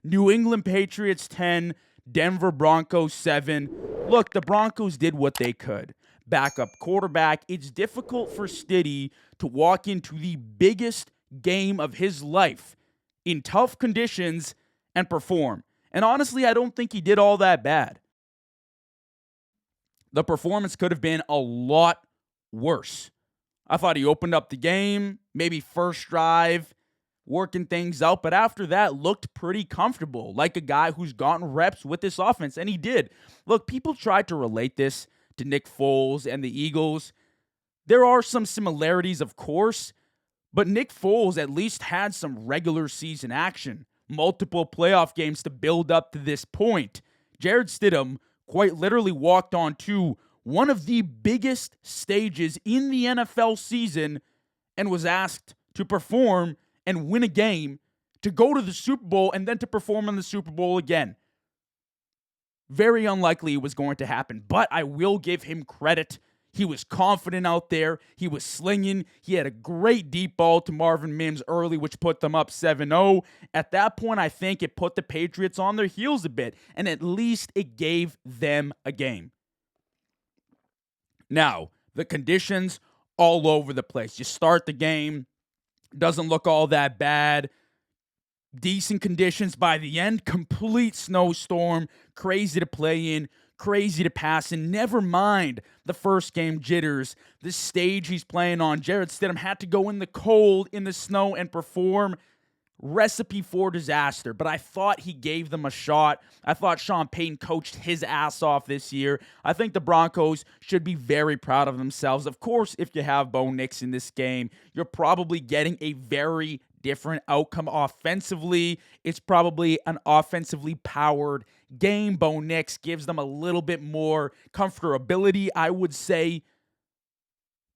New England Patriots 10, Denver Broncos 7. Look, the Broncos did what they could. Backup quarterback. It's difficult for Stiddy to walk into the biggest game of his life in tough conditions and perform. And honestly, I don't think he did all that bad. The performance could have been a lot worse. I thought he opened up the game, maybe first drive, working things out, but after that looked pretty comfortable, like a guy who's gotten reps with this offense, and he did. Look, people tried to relate this to Nick Foles and the Eagles. There are some similarities, of course, but Nick Foles at least had some regular season action, multiple playoff games to build up to this point. Jared Stidham quite literally walked on to one of the biggest stages in the NFL season and was asked to perform and win a game, to go to the Super Bowl and then to perform in the Super Bowl again. Very unlikely it was going to happen, but I will give him credit. He was confident out there. He was slinging. He had a great deep ball to Marvin Mims early, which put them up 7-0. At that point, I think it put the Patriots on their heels a bit, and at least it gave them a game. Now, the conditions all over the place. You start the game, doesn't look all that bad. Decent conditions by the end. Complete snowstorm. Crazy to play in. Crazy to pass in. Never mind the first game jitters. The stage he's playing on. Jared Stidham had to go in the cold, in the snow, and perform. Recipe for disaster, but I thought he gave them a shot. I thought Sean Payton coached his ass off this year. I think the Broncos should be very proud of themselves. Of course, if you have Bo Nix in this game, you're probably getting a very different outcome offensively. It's probably an offensively powered game. Bo Nix gives them a little bit more comfortability, I would say.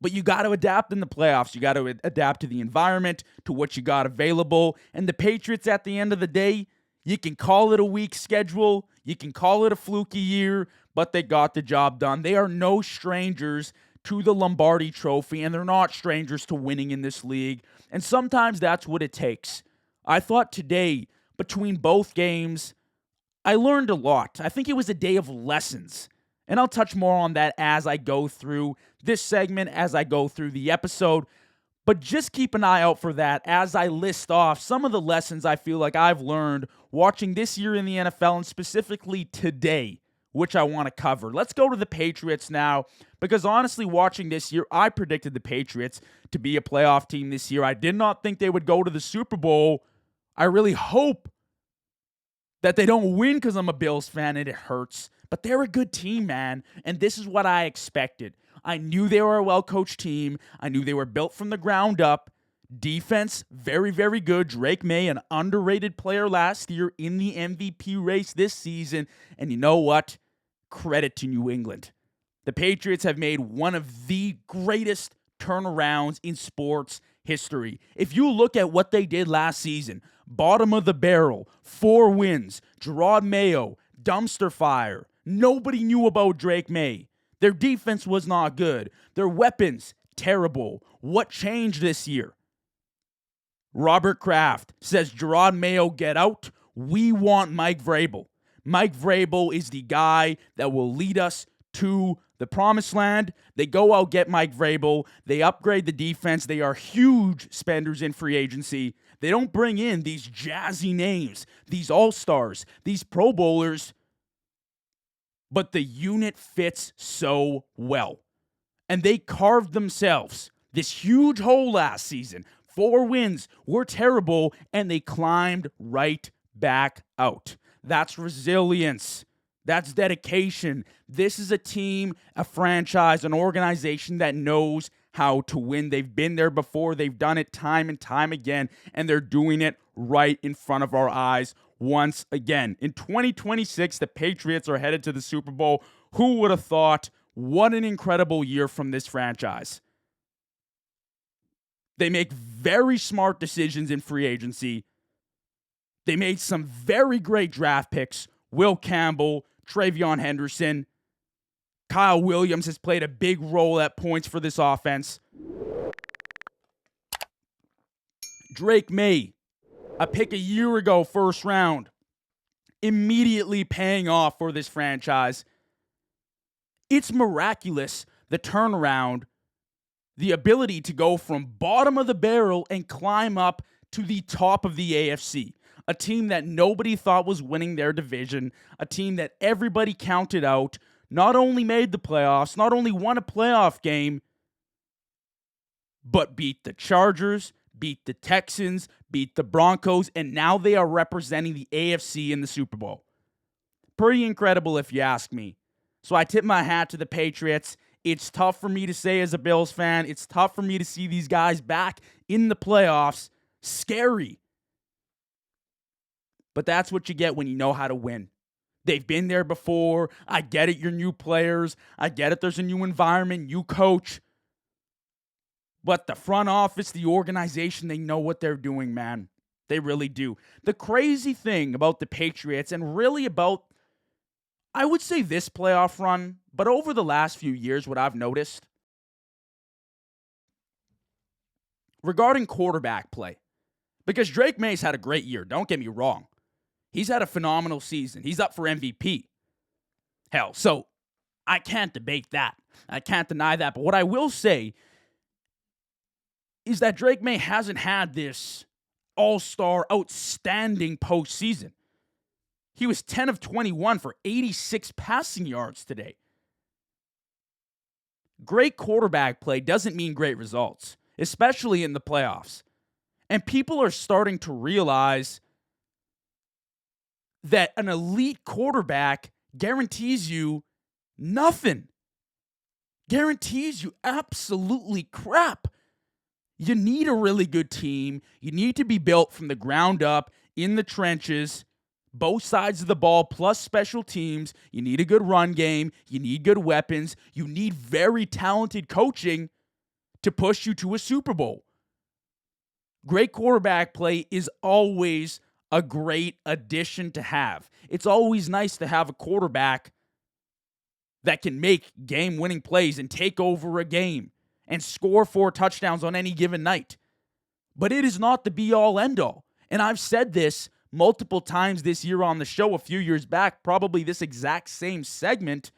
But you got to adapt in the playoffs. You got to adapt to the environment, to what you got available. And the Patriots, at the end of the day, you can call it a weak schedule. You can call it a fluky year, but they got the job done. They are no strangers to the Lombardi Trophy, and they're not strangers to winning in this league. And sometimes that's what it takes. I thought today, between both games, I learned a lot. I think it was a day of lessons. And I'll touch more on that as I go through this segment, as I go through the episode. But just keep an eye out for that as I list off some of the lessons I feel like I've learned watching this year in the NFL and specifically today, which I want to cover. Let's go to the Patriots now, because honestly, watching this year, I predicted the Patriots to be a playoff team this year. I did not think they would go to the Super Bowl. I really hope that they don't win because I'm a Bills fan and it hurts. But they're a good team, man, and this is what I expected. I knew they were a well-coached team. I knew they were built from the ground up. Defense, very, very good. Drake Maye, an underrated player last year in the MVP race this season. And you know what? Credit to New England. The Patriots have made one of the greatest turnarounds in sports history. If you look at what they did last season, bottom of the barrel, 4 wins, Jared Maye, dumpster fire. Nobody knew about Drake Maye. Their defense was not good. Their weapons, terrible. What changed this year? Robert Kraft says, Jared Maye, get out. We want Mike Vrabel. Mike Vrabel is the guy that will lead us to the promised land. They go out, get Mike Vrabel. They upgrade the defense. They are huge spenders in free agency. They don't bring in these jazzy names, these all-stars, these Pro Bowlers, but the unit fits so well. And they carved themselves this huge hole last season. 4 wins were terrible, and they climbed right back out. That's resilience. That's dedication. This is a team, a franchise, an organization that knows how to win. They've been there before. They've done it time and time again, and they're doing it right in front of our eyes once again. In 2026, the Patriots are headed to the Super Bowl. Who would have thought? What an incredible year from this franchise. They make very smart decisions in free agency. They made some very great draft picks. Will Campbell, Travion Henderson. Kyle Williams has played a big role at points for this offense. Drake Maye, a pick a year ago, first round. immediately paying off for this franchise. It's miraculous, the turnaround, the ability to go from bottom of the barrel and climb up to the top of the AFC. A team that nobody thought was winning their division, a team that everybody counted out, not only made the playoffs, not only won a playoff game, but beat the Chargers, beat the Texans, beat the Broncos, and now they are representing the AFC in the Super Bowl. Pretty incredible if you ask me. So I tip my hat to the Patriots. It's tough for me to say as a Bills fan. It's tough for me to see these guys back in the playoffs. Scary. But that's what you get when you know how to win. They've been there before. I get it, you're new players. I get it, there's a new environment, new coach. But the front office, the organization, they know what they're doing, man. They really do. The crazy thing about the Patriots, and really about, I would say this playoff run, but over the last few years, what I've noticed regarding quarterback play, because Drake Maye's had a great year, don't get me wrong. He's had a phenomenal season. He's up for MVP. Hell, so I can't debate that. I can't deny that. But what I will say is that Drake Maye hasn't had this all-star, outstanding postseason. He was 10 of 21 for 86 passing yards today. Great quarterback play doesn't mean great results, especially in the playoffs. And people are starting to realize that an elite quarterback guarantees you nothing. Guarantees you absolutely crap. You need a really good team. You need to be built from the ground up in the trenches, both sides of the ball, plus special teams. You need a good run game. You need good weapons. You need very talented coaching to push you to a Super Bowl. Great quarterback play is always a great addition to have. It's always nice to have a quarterback that can make game-winning plays and take over a game and score 4 touchdowns on any given night. But it is not the be-all, end-all. And I've said this multiple times this year on the show, a few years back, probably this exact same segment.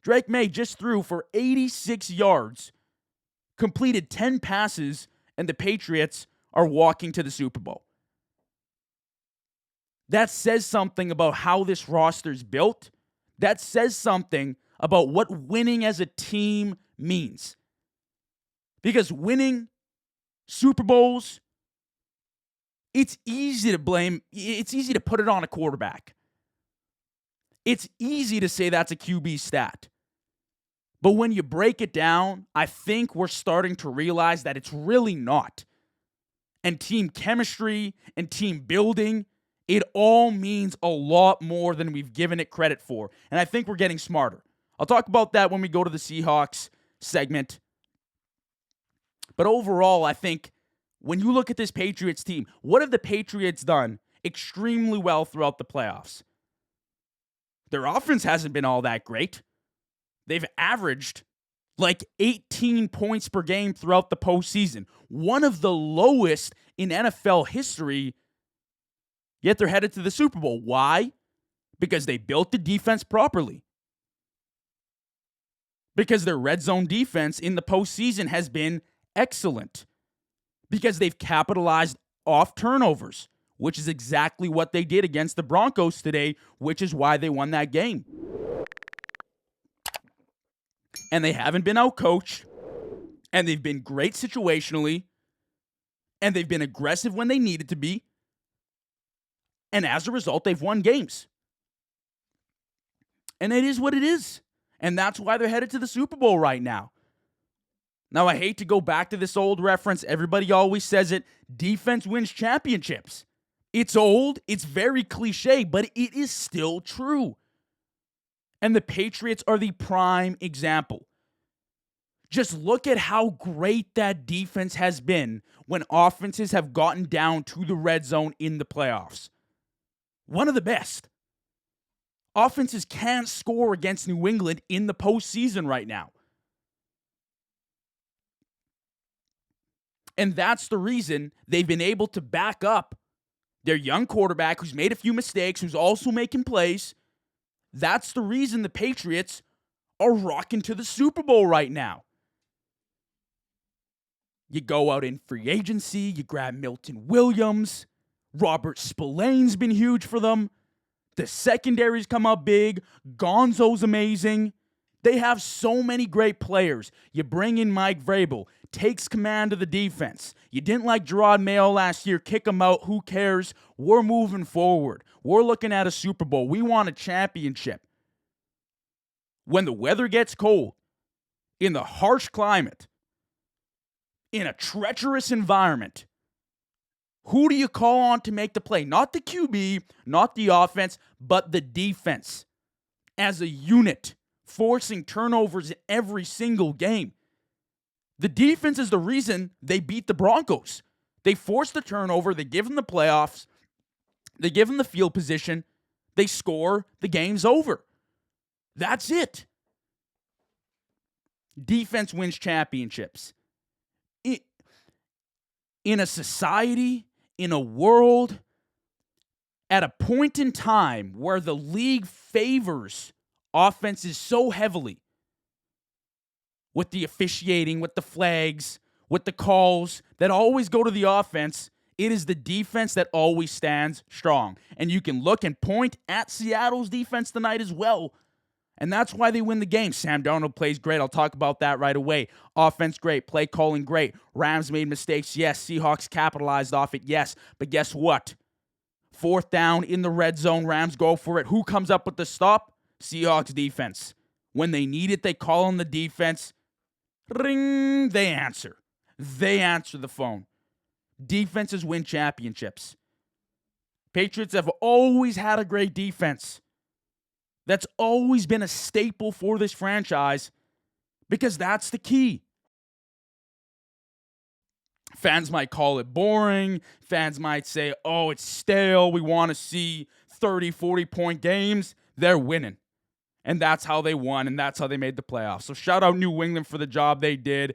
Drake Maye just threw for 86 yards, completed 10 passes, and the Patriots are walking to the Super Bowl. That says something about how this roster's built. That says something about what winning as a team means. Because winning Super Bowls, it's easy to blame, it's easy to put it on a quarterback. It's easy to say that's a QB stat. But when you break it down, I think we're starting to realize that it's really not. And team chemistry and team building, it all means a lot more than we've given it credit for. And I think we're getting smarter. I'll talk about that when we go to the Seahawks segment. But overall, I think when you look at this Patriots team, what have the Patriots done extremely well throughout the playoffs? Their offense hasn't been all that great. They've averaged like 18 points per game throughout the postseason. One of the lowest in NFL history. Yet they're headed to the Super Bowl. Why? Because they built the defense properly. Because their red zone defense in the postseason has been excellent. Because they've capitalized off turnovers, which is exactly what they did against the Broncos today, which is why they won that game. And they haven't been outcoached, and they've been great situationally, and they've been aggressive when they needed to be. And as a result, they've won games. And it is what it is. And that's why they're headed to the Super Bowl right now. Now, I hate to go back to this old reference. Everybody always says it. Defense wins championships. It's old. It's very cliche, but it is still true. And the Patriots are the prime example. Just look at how great that defense has been when offenses have gotten down to the red zone in the playoffs. One of the best. Offenses can't score against New England in the postseason right now. And that's the reason they've been able to back up Their young quarterback who's made a few mistakes, who's also making plays. That's the reason the Patriots are rocking to the Super Bowl right now. You go out in free agency, you grab Milton Williams. Robert Spillane's been huge for them. The secondaries come up big. Gonzo's amazing. They have so many great players. You bring in Mike Vrabel, takes command of the defense. You didn't like Jared Maye last year, kick him out, who cares? We're moving forward. We're looking at a Super Bowl. We want a championship. When the weather gets cold, in the harsh climate, in a treacherous environment, who do you call on to make the play? Not the QB, not the offense, but the defense. As a unit, forcing turnovers in every single game. The defense is the reason they beat the Broncos. They force the turnover, they give them the playoffs, they give them the field position, they score, the game's over. That's it. Defense wins championships. In a society, in a world, at a point in time where the league favors offenses so heavily, with the officiating, with the flags, with the calls that always go to the offense, it is the defense that always stands strong. And you can look and point at Seattle's defense tonight as well. And that's why they win the game. Sam Darnold plays great. I'll talk about that right away. Offense, great. Play calling, great. Rams made mistakes, yes. Seahawks capitalized off it, yes. But guess what? 4th down in the red zone. Rams go for it. Who comes up with the stop? Seahawks defense. When they need it, they call on the defense. Ring, they answer. They answer the phone. Defenses win championships. Patriots have always had a great defense. That's always been a staple for this franchise because that's the key. Fans might call it boring. Fans might say, oh, it's stale. We want to see 30, 40-point games. They're winning. And that's how they won, and that's how they made the playoffs. So shout out New England for the job they did.